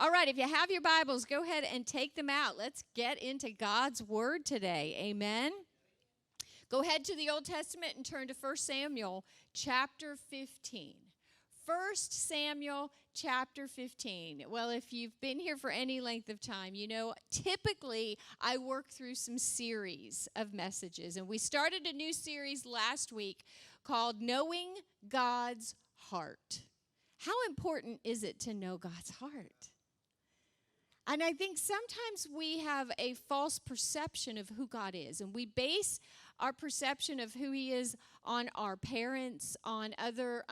All right, if you have your Bibles, go ahead and take them out. Let's get into God's Word today. Amen. Go ahead to the Old Testament and turn to 1 Samuel chapter 15. 1 Samuel chapter 15. Well, if you've been here for any length of time, you know, typically I work through some series of messages. And we started a new series last week called Knowing God's Heart. How important is it to know God's heart? And I think sometimes we have a false perception of who God is, and we base our perception of who He is on our parents, on other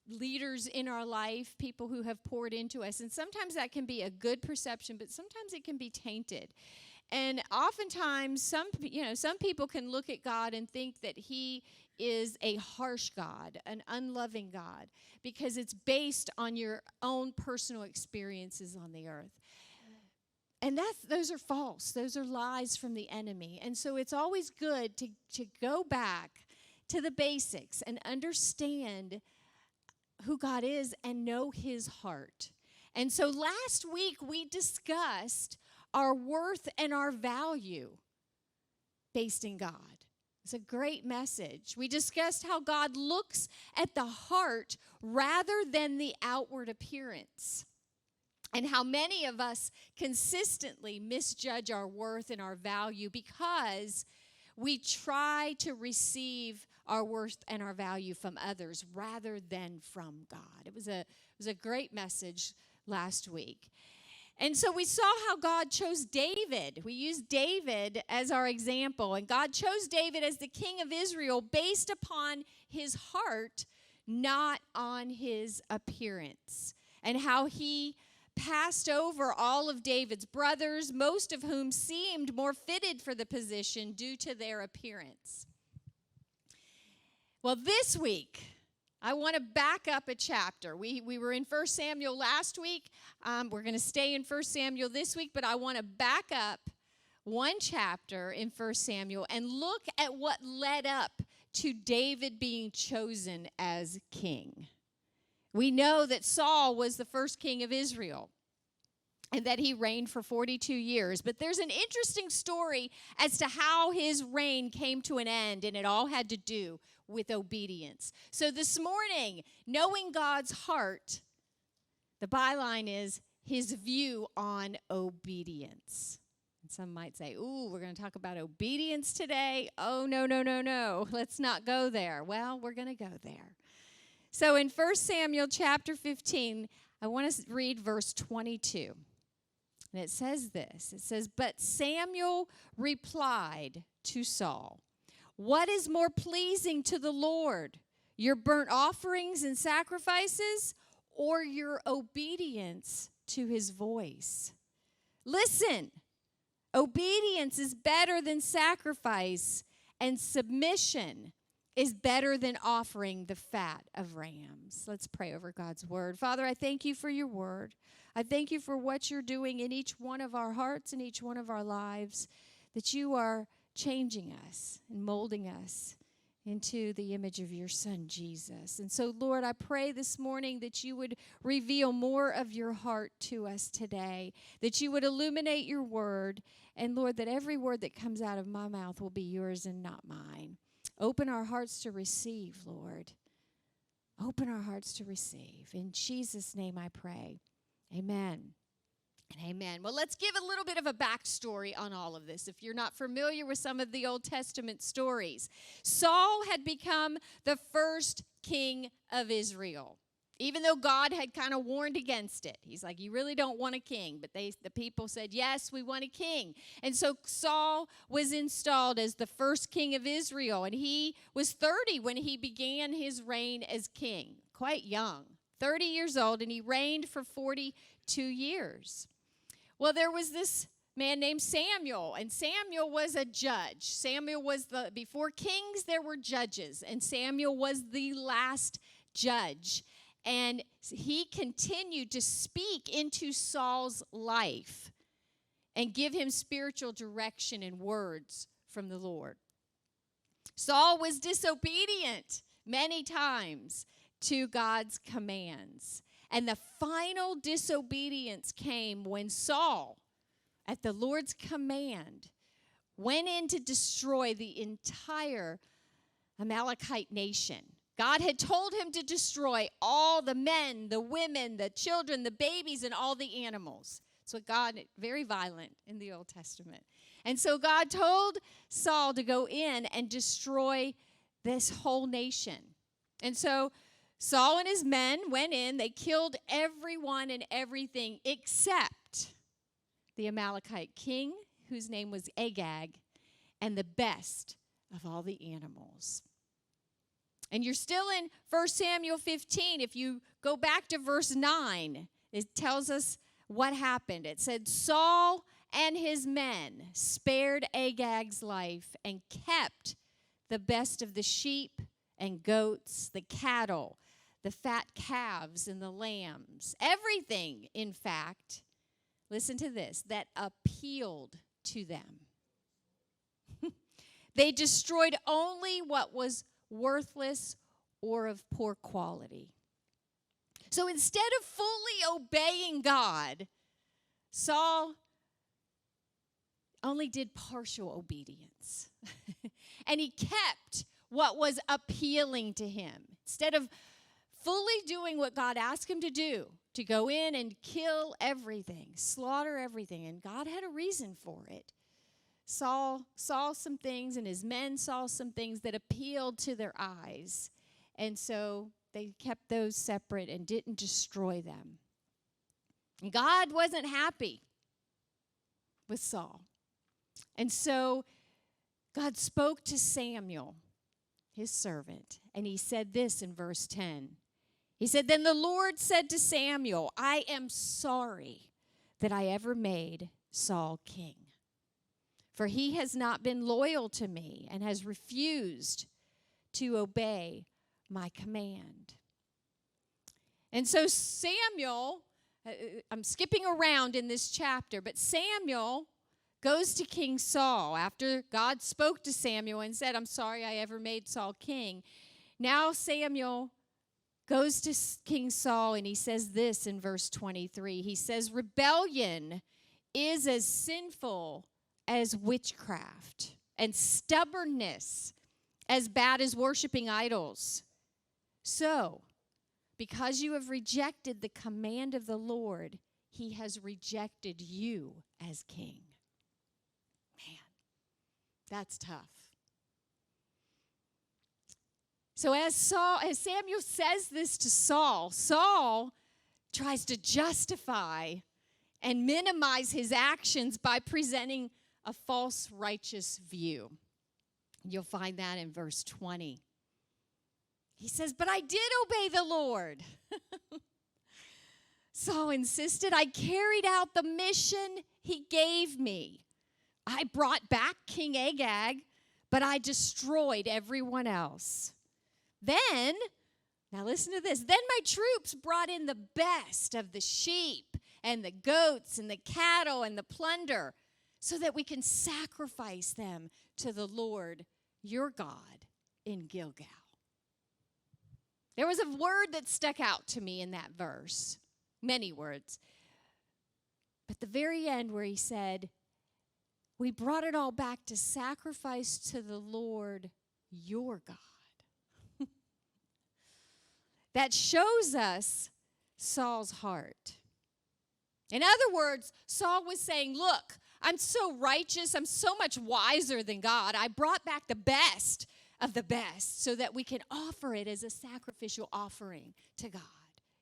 leaders in our life, people who have poured into us. And sometimes that can be a good perception, but sometimes it can be tainted. And oftentimes, some people can look at God and think that He is a harsh God, an unloving God, because it's based on your own personal experiences on the earth. And those are false. Those are lies from the enemy. And so it's always good to go back to the basics and understand who God is and know His heart. And so last week we discussed our worth and our value based in God. It's a great message. We discussed how God looks at the heart rather than the outward appearance, and how many of us consistently misjudge our worth and our value because we try to receive our worth and our value from others rather than from God. It was a great message last week. And so we saw how God chose David. We used David as our example. And God chose David as the king of Israel based upon his heart, not on his appearance. And how He passed over all of David's brothers, most of whom seemed more fitted for the position due to their appearance. Well, this week, I want to back up a chapter. We were in 1 Samuel last week. We're going to stay in 1 Samuel this week, but I want to back up one chapter in 1 Samuel and look at what led up to David being chosen as king. We know that Saul was the first king of Israel and that he reigned for 42 years. But there's an interesting story as to how his reign came to an end, and it all had to do with obedience. So this morning, knowing God's heart, the byline is His view on obedience. And some might say, ooh, we're going to talk about obedience today. Oh, no. Let's not go there. Well, we're going to go there. So in 1 Samuel chapter 15, I want to read verse 22. And it says this. It says, "But Samuel replied to Saul, 'What is more pleasing to the Lord, your burnt offerings and sacrifices, or your obedience to His voice? Listen, obedience is better than sacrifice, and submission is better than offering the fat of rams.'" Let's pray over God's word. Father, I thank You for Your word. I thank You for what You're doing in each one of our hearts and each one of our lives, that You are changing us and molding us into the image of Your Son, Jesus. And so, Lord, I pray this morning that You would reveal more of Your heart to us today, that You would illuminate Your word, and, Lord, that every word that comes out of my mouth will be Yours and not mine. Open our hearts to receive, Lord. Open our hearts to receive. In Jesus' name I pray. Amen. And amen. Well, let's give a little bit of a backstory on all of this. If you're not familiar with some of the Old Testament stories, Saul had become the first king of Israel, even though God had kind of warned against it. He's like, you really don't want a king. But the people said, yes, we want a king. And so Saul was installed as the first king of Israel. And he was 30 when he began his reign as king, quite young, 30 years old. And he reigned for 42 years. Well, there was this man named Samuel, and Samuel was a judge. Samuel was before kings, there were judges, and Samuel was the last judge. And he continued to speak into Saul's life and give him spiritual direction and words from the Lord. Saul was disobedient many times to God's commands. And the final disobedience came when Saul, at the Lord's command, went in to destroy the entire Amalekite nation. God had told him to destroy all the men, the women, the children, the babies, and all the animals. So God, very violent in the Old Testament. And so God told Saul to go in and destroy this whole nation. And so Saul and his men went in. They killed everyone and everything except the Amalekite king, whose name was Agag, and the best of all the animals. And you're still in 1 Samuel 15. If you go back to verse 9, it tells us what happened. It said, Saul and his men spared Agag's life and kept the best of the sheep and goats, the cattle, the fat calves and the lambs, everything, in fact, listen to this, that appealed to them. They destroyed only what was worthless or of poor quality. So instead of fully obeying God, Saul only did partial obedience. And he kept what was appealing to him. Instead of fully doing what God asked him to go in and kill everything, slaughter everything. And God had a reason for it. Saul saw some things, and his men saw some things that appealed to their eyes. And so they kept those separate and didn't destroy them. And God wasn't happy with Saul. And so God spoke to Samuel, his servant, and he said this in verse 10. He said, Then the Lord said to Samuel, I am sorry that I ever made Saul king. For he has not been loyal to me and has refused to obey my command. And so Samuel, I'm skipping around in this chapter, but Samuel goes to King Saul after God spoke to Samuel and said, I'm sorry I ever made Saul king. Now Samuel goes to King Saul and he says this in verse 23. He says, Rebellion is as sinful as witchcraft, and stubbornness as bad as worshiping idols. So, because you have rejected the command of the Lord, he has rejected you as king. Man, that's tough. So as Samuel says this to Saul, Saul tries to justify and minimize his actions by presenting a false righteous view. You'll find that in verse 20. He says, but I did obey the Lord. Saul insisted, I carried out the mission he gave me. I brought back King Agag, but I destroyed everyone else. Then, now listen to this, then my troops brought in the best of the sheep and the goats and the cattle and the plunder, so that we can sacrifice them to the Lord your God in Gilgal. There was a word that stuck out to me in that verse, many words. But the very end where he said, we brought it all back to sacrifice to the Lord your God. That shows us Saul's heart. In other words, Saul was saying, look, I'm so righteous. I'm so much wiser than God. I brought back the best of the best so that we can offer it as a sacrificial offering to God.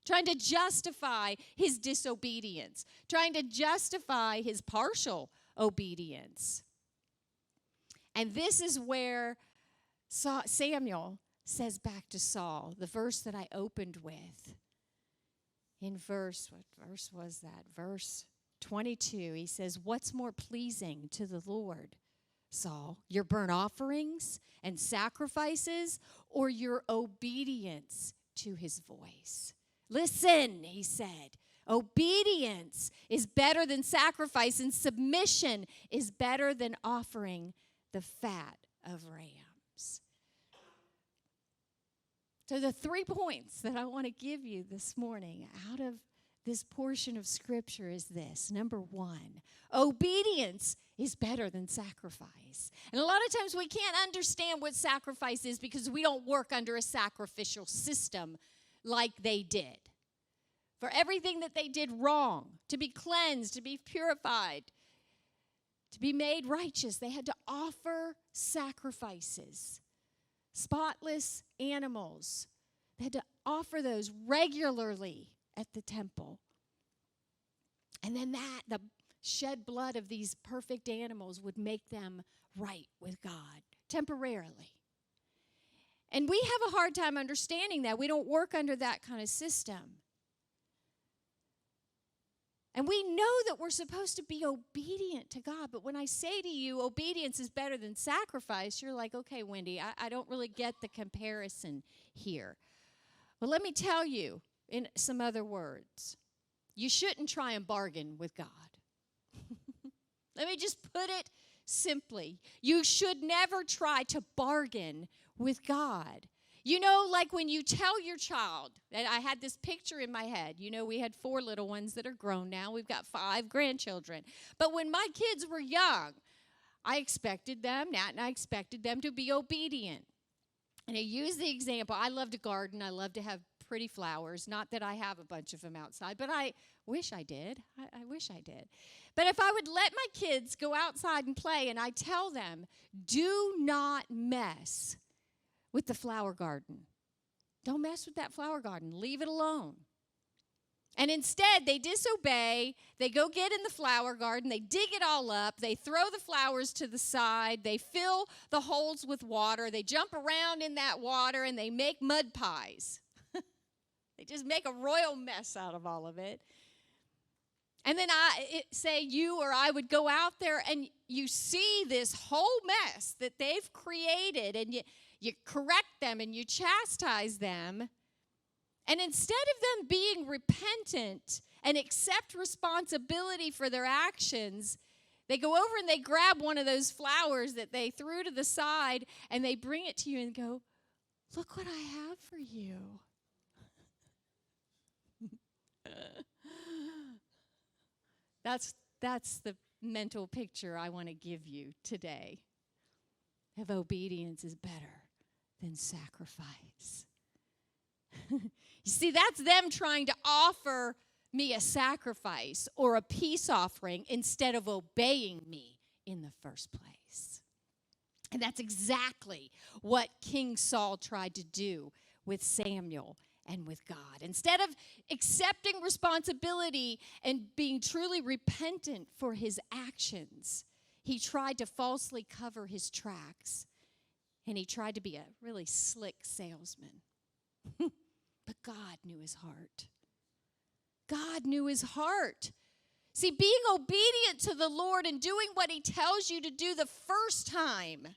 Trying to justify his disobedience. Trying to justify his partial obedience. And this is where Samuel says back to Saul, the verse that I opened with. In what verse was that? Verse 22, he says, what's more pleasing to the Lord, Saul? Your burnt offerings and sacrifices, or your obedience to his voice? Listen, he said, obedience is better than sacrifice, and submission is better than offering the fat of rams. So the 3 points that I want to give you this morning out of this portion of Scripture is this. Number 1, obedience is better than sacrifice. And a lot of times we can't understand what sacrifice is because we don't work under a sacrificial system like they did. For everything that they did wrong, to be cleansed, to be purified, to be made righteous, they had to offer sacrifices. Spotless animals. They had to offer those regularly at the temple. And then the shed blood of these perfect animals would make them right with God temporarily. And we have a hard time understanding that. We don't work under that kind of system. And we know that we're supposed to be obedient to God. But when I say to you, obedience is better than sacrifice, you're like, okay, Wendy, I don't really get the comparison here. Well, let me tell you in some other words. You shouldn't try and bargain with God. Let me just put it simply. You should never try to bargain with God. You know, like when you tell your child, and I had this picture in my head. You know, we had 4 little ones that are grown now. We've got 5 grandchildren. But when my kids were young, I expected them, Nat and I expected them to be obedient. And I use the example, I love to garden. I love to have pretty flowers. Not that I have a bunch of them outside, but I wish I did. I wish I did. But if I would let my kids go outside and play, and I tell them, do not mess with the flower garden. Don't mess with that flower garden. Leave it alone. And instead, they disobey. They go get in the flower garden. They dig it all up. They throw the flowers to the side. They fill the holes with water. They jump around in that water, and they make mud pies. They just make a royal mess out of all of it. And then say you or I would go out there, and you see this whole mess that they've created, and you correct them and you chastise them. And instead of them being repentant and accept responsibility for their actions, they go over and they grab one of those flowers that they threw to the side, and they bring it to you and go, look what I have for you. That's the mental picture I want to give you today. Of obedience is better than sacrifice. You see, that's them trying to offer me a sacrifice or a peace offering instead of obeying me in the first place. And that's exactly what King Saul tried to do with Samuel and with God. Instead of accepting responsibility and being truly repentant for his actions, he tried to falsely cover his tracks, and he tried to be a really slick salesman. But God knew his heart. God knew his heart. See, being obedient to the Lord and doing what he tells you to do the first time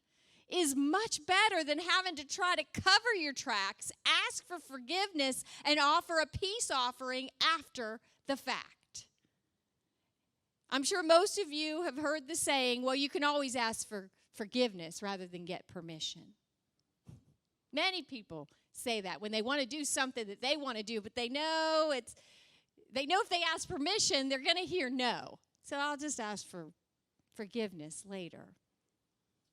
is much better than having to try to cover your tracks, ask for forgiveness, and offer a peace offering after the fact. I'm sure most of you have heard the saying, well, you can always ask for forgiveness rather than get permission. Many people say that when they want to do something that they want to do, but they know if they ask permission, they're going to hear no. So I'll just ask for forgiveness later.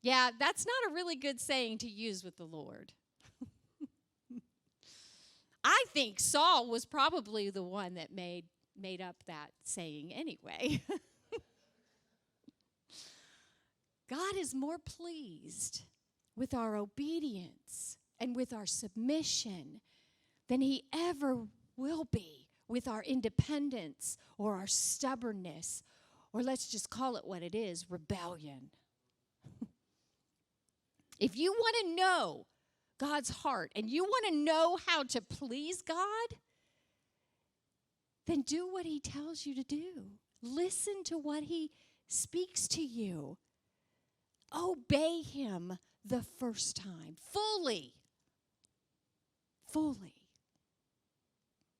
Yeah, that's not a really good saying to use with the Lord. I think Saul was probably the one that made up that saying anyway. God is more pleased with our obedience and with our submission than he ever will be with our independence or our stubbornness, or let's just call it what it is, rebellion. If you want to know God's heart and you want to know how to please God, then do what he tells you to do. Listen to what he speaks to you. Obey him the first time, fully.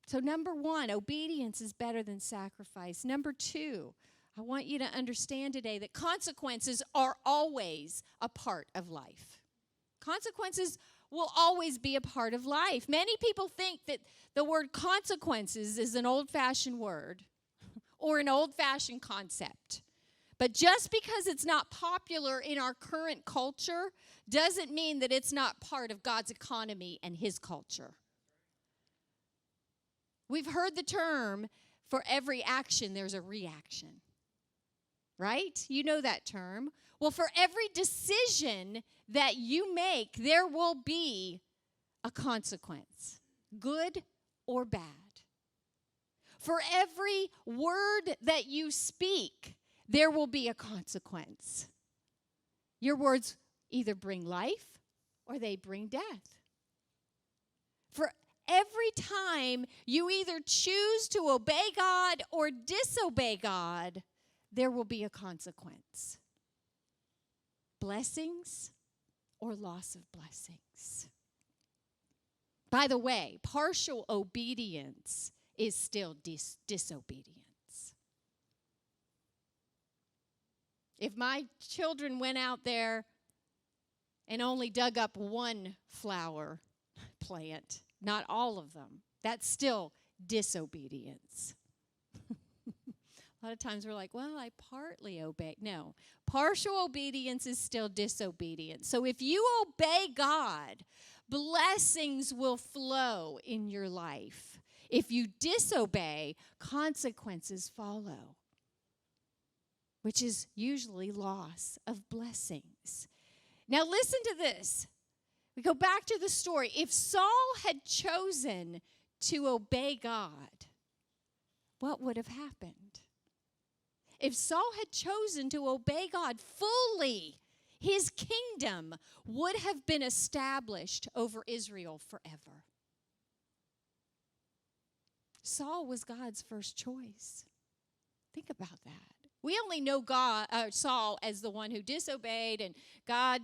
So number 1, obedience is better than sacrifice. Number 2, I want you to understand today that consequences are always a part of life. Consequences will always be a part of life. Many people think that the word consequences is an old-fashioned word or an old-fashioned concept. But just because it's not popular in our current culture doesn't mean that it's not part of God's economy and his culture. We've heard the term, for every action, there's a reaction. Right? You know that term. Well, for every decision that you make, there will be a consequence, good or bad. For every word that you speak, there will be a consequence. Your words either bring life or they bring death. For every time you either choose to obey God or disobey God, there will be a consequence. Blessings or loss of blessings. By the way, partial obedience is still disobedience. If my children went out there and only dug up one flower plant, not all of them, that's still disobedience. A lot of times we're like, well, I partly obey. No, partial obedience is still disobedience. So if you obey God, blessings will flow in your life. If you disobey, consequences follow, which is usually loss of blessings. Now listen to this. We go back to the story. If Saul had chosen to obey God, what would have happened? If Saul had chosen to obey God fully, his kingdom would have been established over Israel forever. Saul was God's first choice. Think about that. We only know Saul as the one who disobeyed, and God,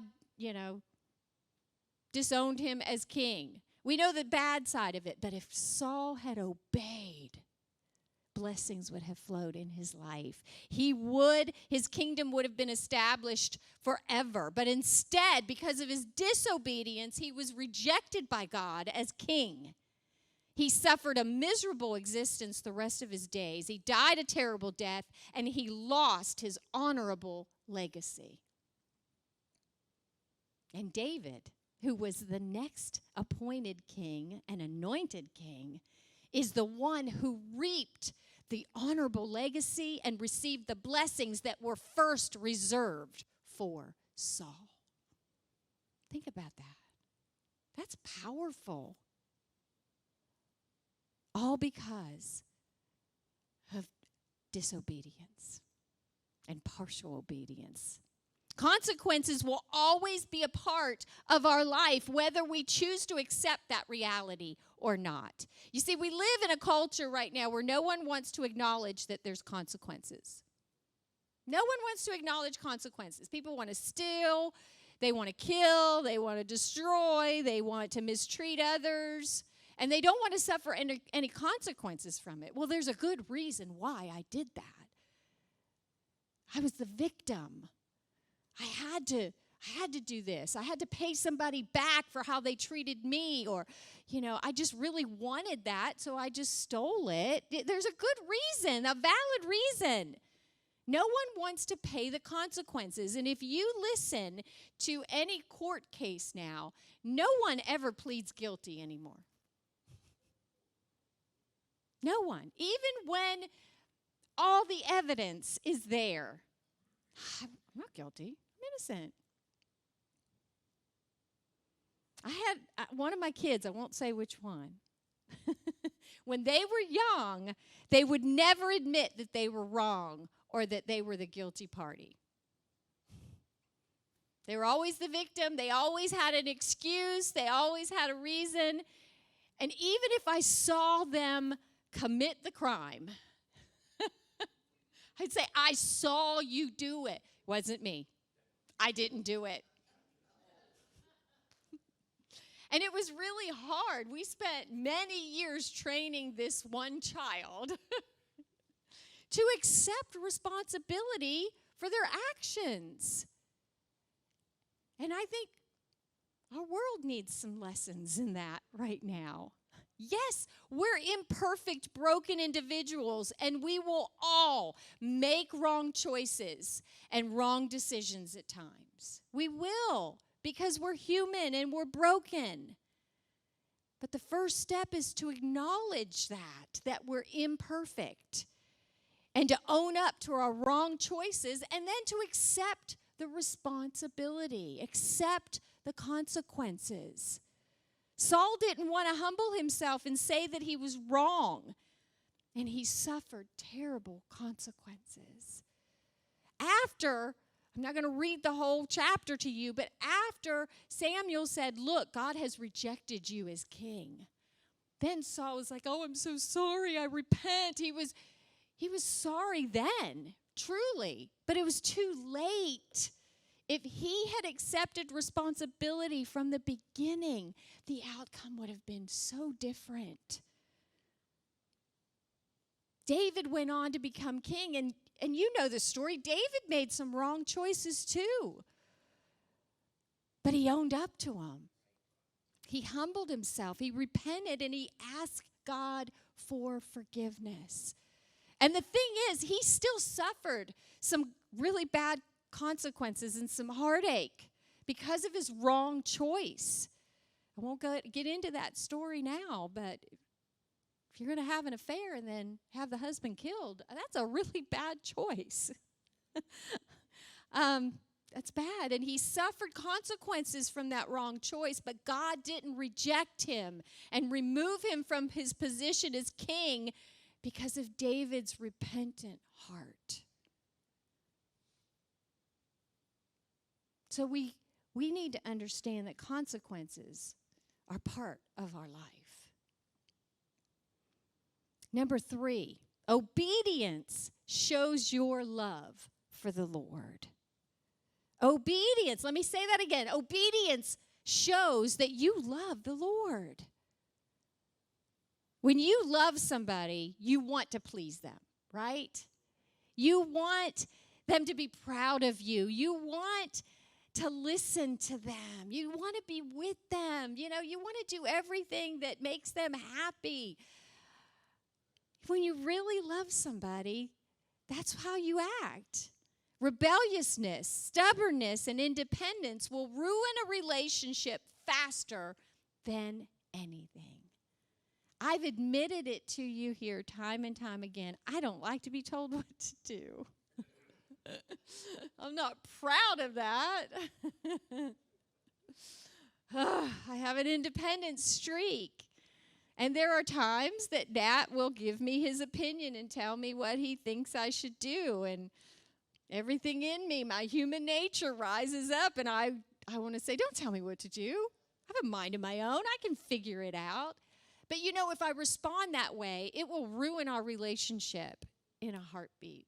disowned him as king. We know the bad side of it, but if Saul had obeyed, blessings would have flowed in his life. His kingdom would have been established forever. But instead, because of his disobedience, he was rejected by God as king. He suffered a miserable existence the rest of his days. He died a terrible death, and he lost his honorable legacy. And David, who was the next appointed king and anointed king, is the one who reaped the honorable legacy and received the blessings that were first reserved for Saul. Think about that. That's powerful. All because of disobedience and partial obedience. Consequences will always be a part of our life, whether we choose to accept that reality or not. You see, we live in a culture right now where no one wants to acknowledge that there's consequences. No one wants to acknowledge consequences. People want to steal, they want to kill, they want to destroy, they want to mistreat others, and they don't want to suffer any consequences from it. Well, there's a good reason why I did that. I was the victim. I had to do this. I had to pay somebody back for how they treated me, or, I just really wanted that, so I just stole it. There's a good reason, a valid reason. No one wants to pay the consequences. And if you listen to any court case now, no one ever pleads guilty anymore. No one. Even when all the evidence is there. I'm not guilty. Innocent. I had one of my kids, I won't say which one. When they were young, they would never admit that they were wrong or that they were the guilty party. They were always the victim. They always had an excuse. They always had a reason. And even if I saw them commit the crime, I'd say, I saw you do it. Wasn't me. I didn't do it. And it was really hard. We spent many years training this one child to accept responsibility for their actions. And I think Our world needs some lessons in that right now. Yes, we're imperfect, broken individuals, and we will all make wrong choices and wrong decisions at times. We will, because we're human and we're broken. But the first step is to acknowledge that we're imperfect, and to own up to our wrong choices, and then to accept the responsibility, accept the consequences. Saul didn't want to humble himself and say that he was wrong, and he suffered terrible consequences. After, I'm not going to read the whole chapter to you, but after Samuel said, look, God has rejected you as king, then Saul was like, oh, I'm so sorry, I repent. He was sorry then, truly, but it was too late. If he had accepted responsibility from the beginning, the outcome would have been so different. David went on to become king, and you know the story. David made some wrong choices too, but he owned up to them. He humbled himself, he repented, and he asked God for forgiveness. And the thing is, he still suffered some really bad consequences and some heartache because of his wrong choice. I won't get into that story now, but if you're going to have an affair and then have the husband killed, that's a really bad choice. That's bad. And he suffered consequences from that wrong choice, but God didn't reject him and remove him from his position as king because of David's repentant heart. So we need to understand that consequences are part of our life. Number 3, obedience shows your love for the Lord. Obedience, let me say that again. Obedience shows that you love the Lord. When you love somebody, you want to please them, right? You want them to be proud of you. You want to listen to them. You want to be with them. You know, you want to do everything that makes them happy. When you really love somebody, that's how you act. Rebelliousness, stubbornness, and independence will ruin a relationship faster than anything. I've admitted it to you here time and time again. I don't like to be told what to do. I'm not proud of that. I have an independent streak. And there are times that Nat will give me his opinion and tell me what he thinks I should do. And everything in me, my human nature, rises up. And I want to say, don't tell me what to do. I have a mind of my own. I can figure it out. But you know, if I respond that way, it will ruin our relationship in a heartbeat,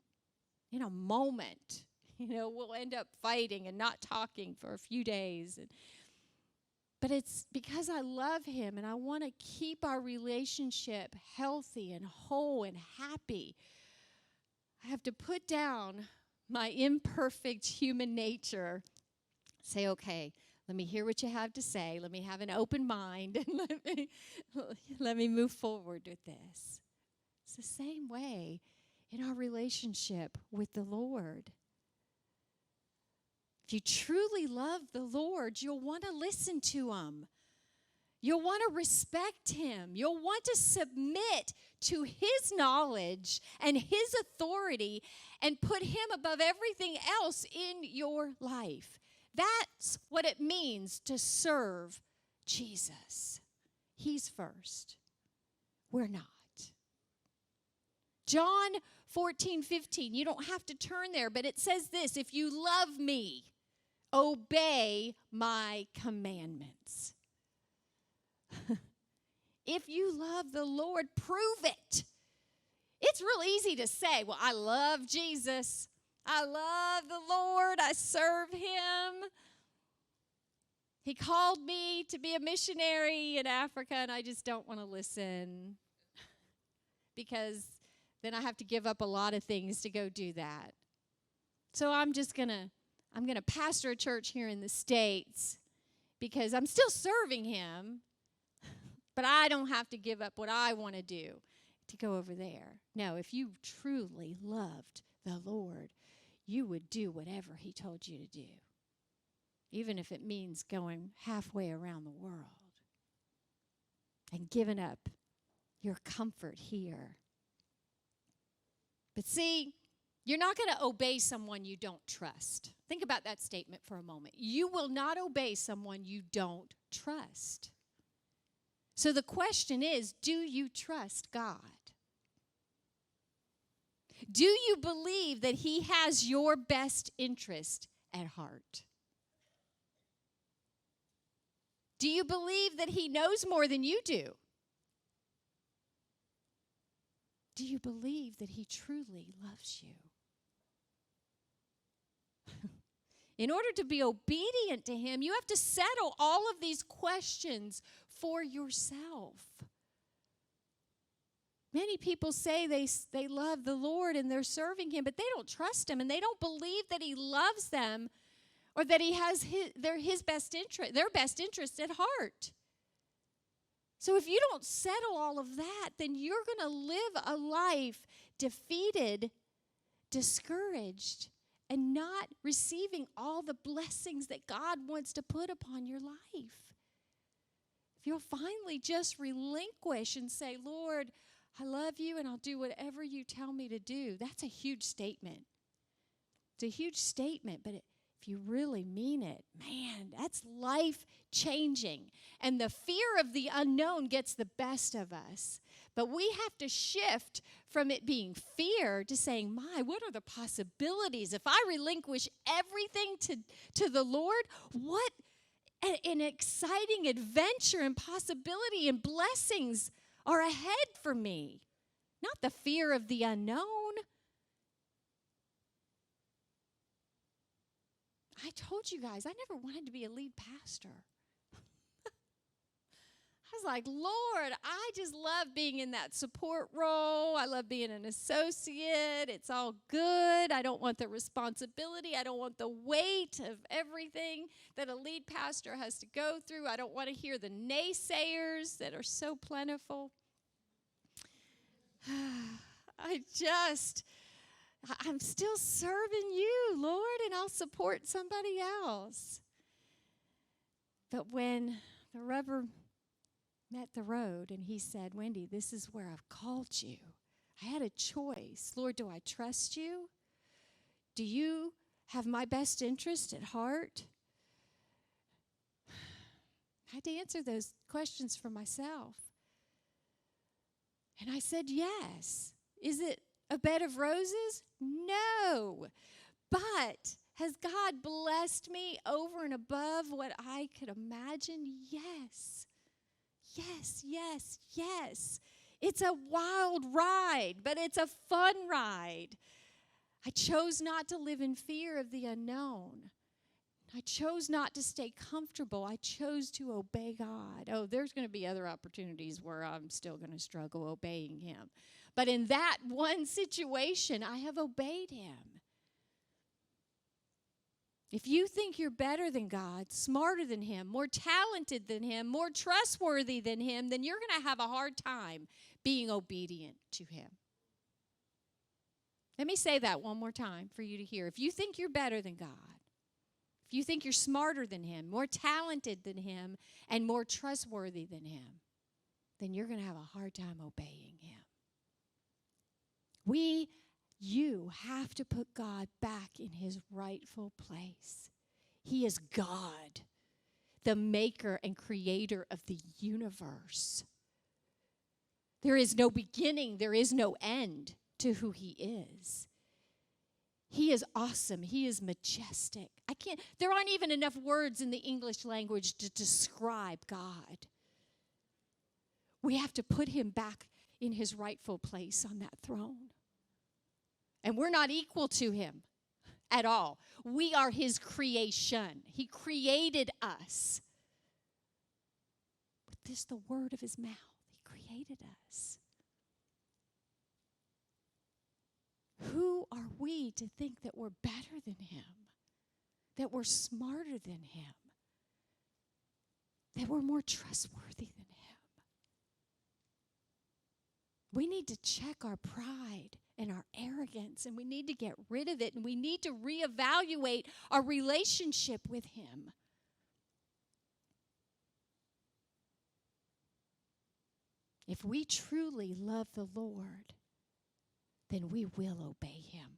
in a moment. You know, we'll end up fighting and not talking for a few days. But it's because I love him and I want to keep our relationship healthy and whole and happy. I have to put down my imperfect human nature. Say, okay, let me hear what you have to say. Let me have an open mind and let me move forward with this. It's the same way in our relationship with the Lord. If you truly love the Lord, you'll want to listen to him. You'll want to respect him. You'll want to submit to his knowledge and his authority and put him above everything else in your life. That's what it means to serve Jesus. He's first. We're not. John 14:15. You don't have to turn there, but it says this: if you love me, obey my commandments. If you love the Lord, prove it. It's real easy to say, well, I love Jesus. I love the Lord. I serve him. He called me to be a missionary in Africa, and I just don't want to listen because then I have to give up a lot of things to go do that. So I'm going to pastor a church here in the States, because I'm still serving him, but I don't have to give up what I want to do to go over there. No, if you truly loved the Lord, you would do whatever he told you to do, even if it means going halfway around the world and giving up your comfort here. But see, you're not going to obey someone you don't trust. Think about that statement for a moment. You will not obey someone you don't trust. So the question is, do you trust God? Do you believe that he has your best interest at heart? Do you believe that he knows more than you do? Do you believe that he truly loves you? In order to be obedient to him, you have to settle all of these questions for yourself. Many people say they love the Lord and they're serving him, but they don't trust him and they don't believe that he loves them or that he has their best interest at heart. So if you don't settle all of that, then you're going to live a life defeated, discouraged, and not receiving all the blessings that God wants to put upon your life. If you'll finally just relinquish and say, Lord, I love you and I'll do whatever you tell me to do, that's a huge statement. It's a huge statement, but if you really mean it, man, that's life-changing. And the fear of the unknown gets the best of us. But we have to shift from it being fear to saying, my, what are the possibilities? If I relinquish everything to the Lord, what an exciting adventure and possibility and blessings are ahead for me. Not the fear of the unknown. I told you guys, I never wanted to be a lead pastor. I was like, Lord, I just love being in that support role. I love being an associate. It's all good. I don't want the responsibility. I don't want the weight of everything that a lead pastor has to go through. I don't want to hear the naysayers that are so plentiful. I'm still serving you, Lord, and I'll support somebody else. But when the rubber met the road and he said, Wendy, this is where I've called you, I had a choice. Lord, do I trust you? Do you have my best interest at heart? I had to answer those questions for myself. And I said, yes. Is it a bed of roses? No. But has God blessed me over and above what I could imagine? Yes. Yes, yes, yes. It's a wild ride, but it's a fun ride. I chose not to live in fear of the unknown. I chose not to stay comfortable. I chose to obey God. Oh, there's going to be other opportunities where I'm still going to struggle obeying him. But in that one situation, I have obeyed him. If you think you're better than God, smarter than him, more talented than him, more trustworthy than him, then you're going to have a hard time being obedient to him. Let me say that one more time for you to hear. If you think you're better than God, if you think you're smarter than him, more talented than him, and more trustworthy than him, then you're going to have a hard time obeying him. You have to put God back in his rightful place. He is God, the maker and creator of the universe. There is no beginning, there is no end to who he is. He is awesome. He is majestic. There aren't even enough words in the English language to describe God. We have to put him back in his rightful place on that throne. And we're not equal to him at all. We are his creation. He created us. With this, the word of his mouth, he created us. Who are we to think that we're better than him? That we're smarter than him? that we're more trustworthy than him. We need to check our pride and our arrogance, and we need to get rid of it, and we need to reevaluate our relationship with him. If we truly love the Lord, then we will obey him.